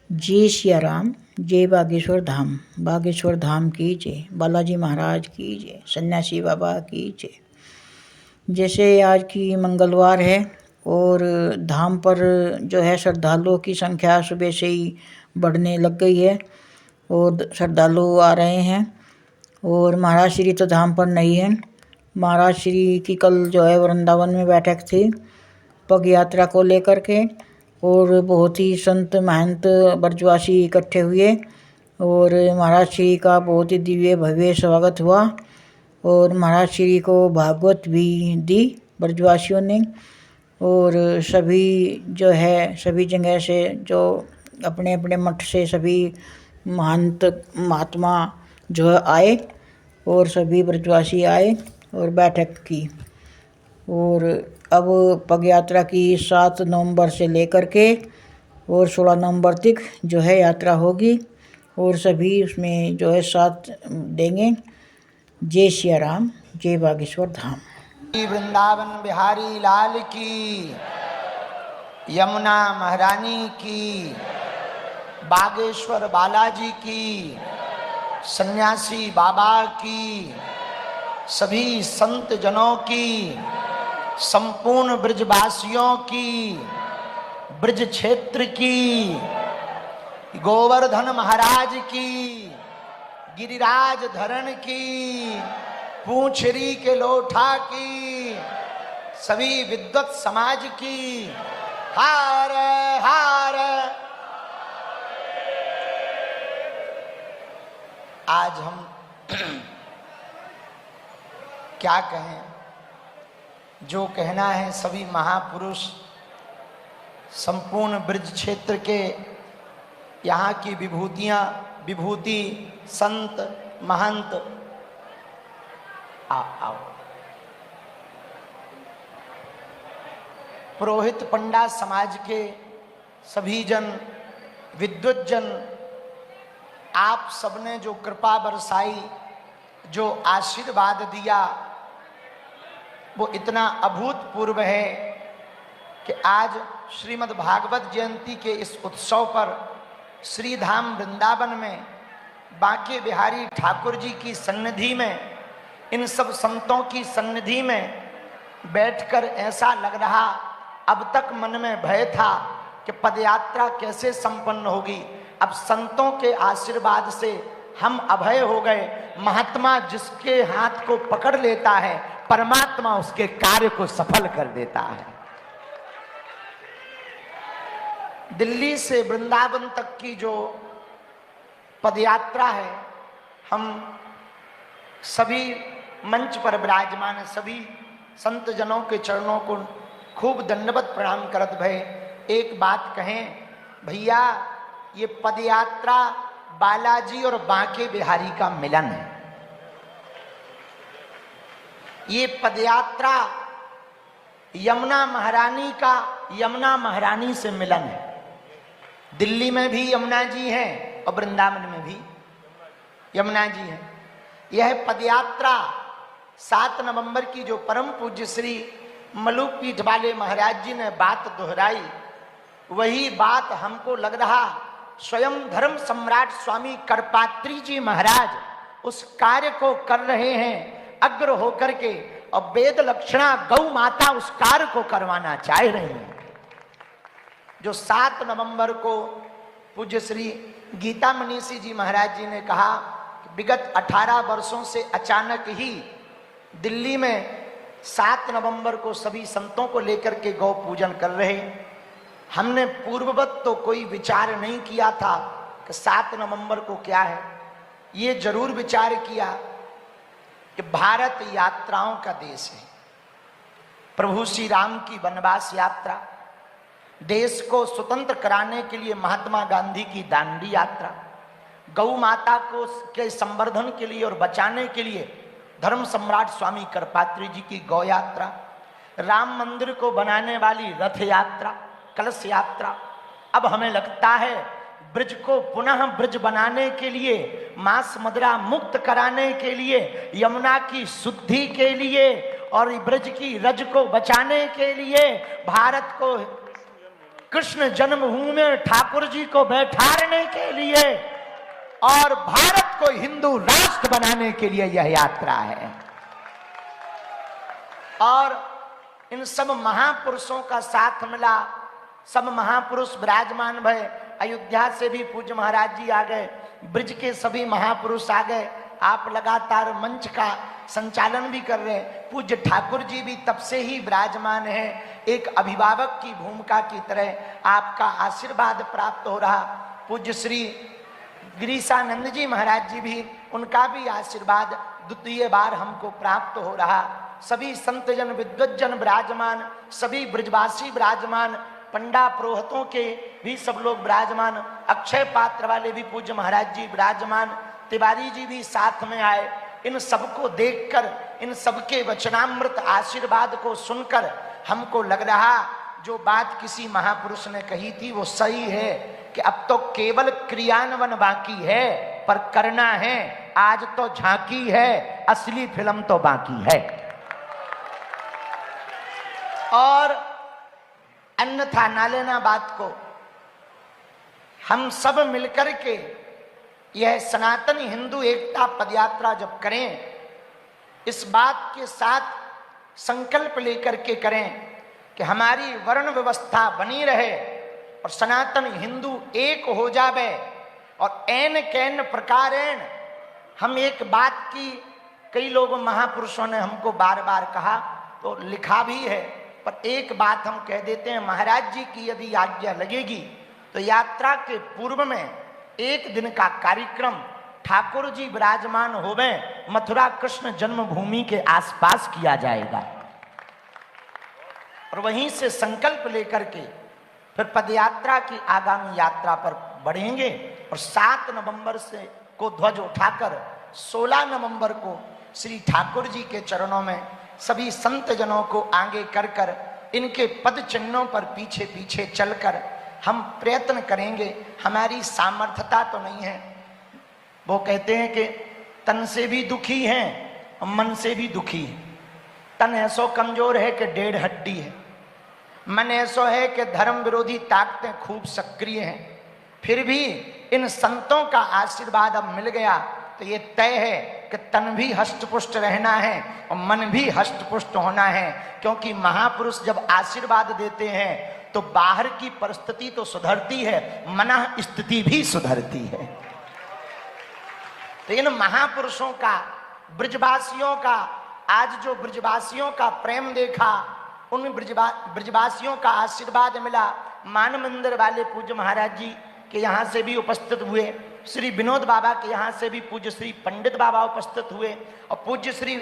जय सिया राम, जय बागेश्वर धाम। बागेश्वर धाम की जय, बालाजी महाराज की जय, सन्यासी बाबा की जय। जैसे आज की मंगलवार है और धाम पर जो है श्रद्धालुओं की संख्या सुबह से ही बढ़ने लग गई है और श्रद्धालु आ रहे हैं। और महाराज श्री तो धाम पर नहीं है। महाराज श्री की कल जो है वृंदावन में बैठक थी पग यात्रा को लेकर के, और बहुत ही संत महंत ब्रजवासी इकट्ठे हुए और महाराज श्री का बहुत ही दिव्य भव्य स्वागत हुआ। और महाराज श्री को भागवत भी दी ब्रजवासियों ने। और सभी जो है सभी जगह से जो अपने अपने मठ से सभी महंत महात्मा जो है आए और सभी ब्रजवासी आए और बैठक की। और अब पग यात्रा की 7 नवंबर से लेकर के और 16 नवंबर तक जो है यात्रा होगी और सभी उसमें जो है साथ देंगे। जय सिया राम, जय बागेश्वर धाम। वृंदावन बिहारी लाल की, यमुना महारानी की, बागेश्वर बालाजी की, सन्यासी बाबा की, सभी संत जनों की, संपूर्ण ब्रजवासियों की, ब्रज क्षेत्र की, गोवर्धन महाराज की, गिरिराज धरण की, पूंछरी के लोठा की, सभी विद्वत समाज की, हार हार। आज हम क्या कहें, जो कहना है सभी महापुरुष संपूर्ण ब्रज क्षेत्र के यहाँ की विभूतियाँ, विभूति संत महंत आओ। पुरोहित पंडा समाज के सभी जन, विद्वत जन, आप सबने जो कृपा बरसाई, जो आशीर्वाद दिया, वो इतना अभूतपूर्व है कि आज श्रीमद् भागवत जयंती के इस उत्सव पर श्री धाम वृंदावन में बांके बिहारी ठाकुर जी की सन्निधि में, इन सब संतों की सन्निधि में बैठकर ऐसा लग रहा, अब तक मन में भय था कि पदयात्रा कैसे संपन्न होगी। अब संतों के आशीर्वाद से हम अभय हो गए। महात्मा जिसके हाथ को पकड़ लेता है, परमात्मा उसके कार्य को सफल कर देता है। दिल्ली से वृंदावन तक की जो पदयात्रा है, हम सभी मंच पर विराजमान सभी संत जनों के चरणों को खूब दंडवत प्रणाम करत भय एक बात कहें, भैया ये पदयात्रा बालाजी और बांके बिहारी का मिलन है। ये पदयात्रा यमुना महारानी का, यमुना महारानी से मिलन है। दिल्ली में भी यमुना जी हैं और वृंदावन में भी यमुना जी हैं। यह पदयात्रा 7 नवंबर की जो परम पूज्य श्री मलुकपीठ वाले महाराज जी ने बात दोहराई, वही बात हमको लग रहा स्वयं धर्म सम्राट स्वामी करपात्री जी महाराज उस कार्य को कर रहे हैं अग्र होकर के, और वेद लक्षणा गौ माता उस कार्य को करवाना चाह रही हैं। जो 7 नवंबर को पूज्य श्री गीता मनीषी जी महाराज जी ने कहा कि विगत 18 वर्षों से अचानक ही दिल्ली में 7 नवंबर को सभी संतों को लेकर के गौ पूजन कर रहे। हमने पूर्ववत तो कोई विचार नहीं किया था कि 7 नवंबर को क्या है। ये जरूर विचार किया कि भारत यात्राओं का देश है। प्रभु श्री राम की वनवास यात्रा, देश को स्वतंत्र कराने के लिए महात्मा गांधी की दांडी यात्रा, गौ माता को के संवर्धन के लिए और बचाने के लिए धर्म सम्राट स्वामी करपात्री जी की गौ यात्रा, राम मंदिर को बनाने वाली रथ यात्रा, कलश यात्रा। अब हमें लगता है ब्रज को पुनः ब्रज बनाने के लिए, मांस मदिरा मुक्त कराने के लिए, यमुना की शुद्धि के लिए और ब्रज की रज को बचाने के लिए, भारत को कृष्ण जन्मभूमि में ठाकुर जी को बैठाने के लिए और भारत को हिंदू राष्ट्र बनाने के लिए यह यात्रा है। और इन सब महापुरुषों का साथ मिला, सब महापुरुष विराजमान भय। अयोध्या से भी पूज्य महाराज जी आ गए, ब्रिज के सभी महापुरुष आ गए। आप लगातार मंच का संचालन भी कर रहे हैं। पूज्य ठाकुर जी भी तब से ही विराजमान है, एक अभिभावक की भूमिका की तरह आपका आशीर्वाद प्राप्त हो रहा। पूज्य श्री गिरीशानंद जी महाराज जी भी, उनका भी आशीर्वाद द्वितीय बार हमको प्राप्त हो रहा। सभी संतजन विद्वज्जन विराजमान, सभी ब्रजवासी विराजमान, पंडा पुरोहितों के भी सब लोग विराजमान, अक्षय पात्र वाले भी पूज्य महाराज जी विराजमान, तिवारी जी भी साथ में आए। इन सबको देखकर, इन सबके वचनामृत आशीर्वाद को सुनकर हमको लग रहा जो बात किसी महापुरुष ने कही थी वो सही है कि अब तो केवल क्रियान्वयन बाकी है, पर करना है। आज तो झांकी है, असली फिल्म तो बाकी है। और अन्यथा ना लेना बात को। हम सब मिलकर के यह सनातन हिंदू एकता पदयात्रा जब करें, इस बात के साथ संकल्प लेकर के करें कि हमारी वर्ण व्यवस्था बनी रहे और सनातन हिंदू एक हो जावे। और ऐन कैन प्रकारेण हम एक बात की, कई लोग महापुरुषों ने हमको बार बार कहा तो लिखा भी है, पर एक बात हम कह देते हैं, महाराज जी की यदि आज्ञा लगेगी तो यात्रा के पूर्व में एक दिन का कार्यक्रम ठाकुर जी विराजमान होवे मथुरा कृष्ण जन्मभूमि के आसपास किया जाएगा। और वहीं से संकल्प लेकर के फिर पदयात्रा की आगामी यात्रा पर बढ़ेंगे। और 7 नवंबर से को ध्वज उठाकर 16 नवंबर को श्री ठाकुर जी के चरणों में सभी संत जनों को आगे कर कर, इनके पद चिन्हों पर पीछे पीछे चलकर हम प्रयत्न करेंगे। हमारी सामर्थ्यता तो नहीं है। वो कहते हैं कि तन से भी दुखी हैं और मन से भी दुखी है। तन ऐसो कमजोर है कि 1.5 हड्डी है, मन ऐसो है कि धर्म विरोधी ताकतें खूब सक्रिय हैं। फिर भी इन संतों का आशीर्वाद अब मिल गया तो ये तय है कि तन भी हष्टपुष्ट रहना है और मन भी हष्टपुष्ट होना है। क्योंकि महापुरुष जब आशीर्वाद देते हैं तो बाहर की परिस्थिति तो सुधरती है, मन स्थिति भी सुधरती है। तो इन महापुरुषों का, ब्रजवासियों का, आज जो ब्रजवासियों का प्रेम देखा, उन ब्रजवासियों का आशीर्वाद मिला। मान मंदिर वाले पूज्य महाराज जी के यहाँ से भी उपस्थित हुए, श्री विनोद बाबा के यहाँ से भी पूज्य श्री पंडित बाबा उपस्थित हुए, और पूज्य श्री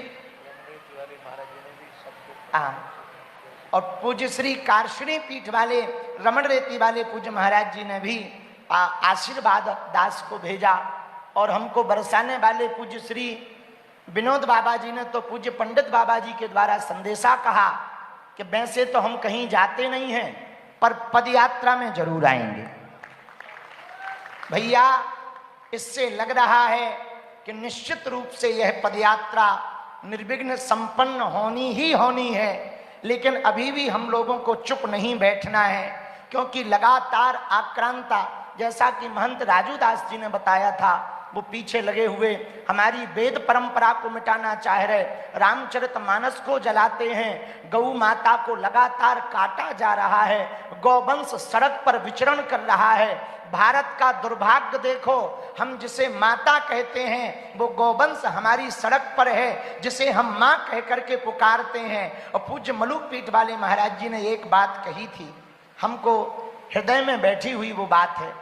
पूज्य श्री कार्षणी पीठ वाले रमण रेती वाले पूज्य महाराज जी ने भी आशीर्वाद दास को भेजा। और हमको बरसाने वाले पूज्य श्री विनोद बाबा जी ने तो पूज्य पंडित बाबा जी के द्वारा संदेशा कहा कि वैसे तो हम कहीं जाते नहीं हैं, पर पदयात्रा में जरूर आएंगे। भैया, इससे लग रहा है कि निश्चित रूप से यह पदयात्रा निर्विघ्न संपन्न होनी ही होनी है। लेकिन अभी भी हम लोगों को चुप नहीं बैठना है, क्योंकि लगातार आक्रांता, जैसा कि महंत राजू दास जी ने बताया था, वो पीछे लगे हुए हमारी वेद परंपरा को मिटाना चाह रहे, रामचरितमानस को जलाते हैं, गौ माता को लगातार काटा जा रहा है, गौवंश सड़क पर विचरण कर रहा है। भारत का दुर्भाग्य देखो, हम जिसे माता कहते हैं वो गौवंश हमारी सड़क पर है, जिसे हम माँ कह करके पुकारते हैं। और पूज्य मलुकपीठ वाले महाराज जी ने एक बात कही थी, हमको हृदय में बैठी हुई वो बात है।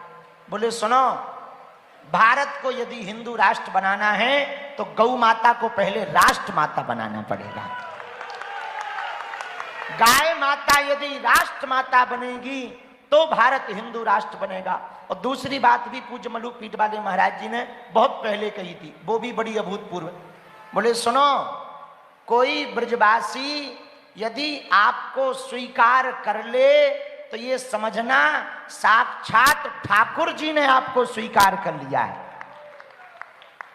बोले सुनो, भारत को यदि हिंदू राष्ट्र बनाना है तो गौ माता को पहले राष्ट्र माता बनाना पड़ेगा। गाय माता यदि राष्ट्र माता बनेगी तो भारत हिंदू राष्ट्र बनेगा। और दूसरी बात भी पूज्य मलुकपीठ वाले महाराज जी ने बहुत पहले कही थी, वो भी बड़ी अभूतपूर्व। बोले सुनो, कोई ब्रजवासी यदि आपको स्वीकार कर ले तो ये समझना साक्षात ठाकुर जी ने आपको स्वीकार कर लिया है।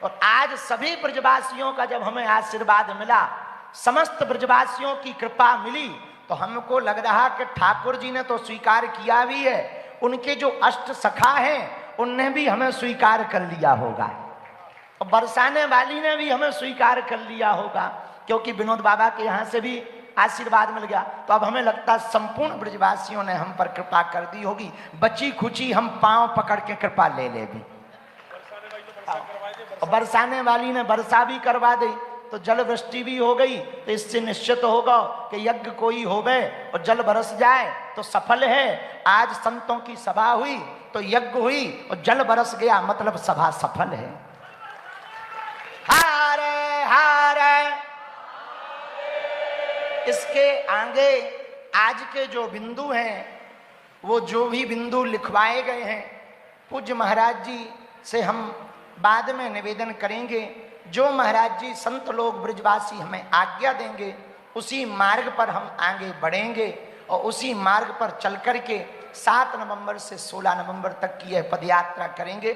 और आज सभी ब्रजवासियों का जब हमें आशीर्वाद मिला, समस्त ब्रजवासियों की कृपा मिली, तो हमको लग रहा कि ठाकुर जी ने तो स्वीकार किया भी है, उनके जो अष्ट सखा हैं उनने भी हमें स्वीकार कर लिया होगा, और बरसाने वाली ने भी हमें स्वीकार कर लिया होगा, क्योंकि विनोद बाबा के यहाँ से भी आशीर्वाद मिल गया। तो अब हमें लगता है संपूर्ण ब्रजवासियों ने हम पर कृपा कर दी होगी, बची खुची हम पांव पकड़ के कृपा ले ले भी। और बरसाने वाली ने वर्षा भी करवा दी, तो जल वृष्टि भी हो गई, तो इससे निश्चित होगा कि यज्ञ कोई होवे और जल बरस जाए तो सफल है। आज संतों की सभा हुई तो यज्ञ हुई और जल बरस गया, मतलब सभा सफल है। हारे हारे। इसके आगे आज के जो बिंदु हैं, वो जो भी बिंदु लिखवाए गए हैं, पूज्य महाराज जी से हम बाद में निवेदन करेंगे। जो महाराज जी संत लोग ब्रजवासी हमें आज्ञा देंगे, उसी मार्ग पर हम आगे बढ़ेंगे और उसी मार्ग पर चल करके 7 नवंबर से 16 नवंबर तक की यह पदयात्रा करेंगे।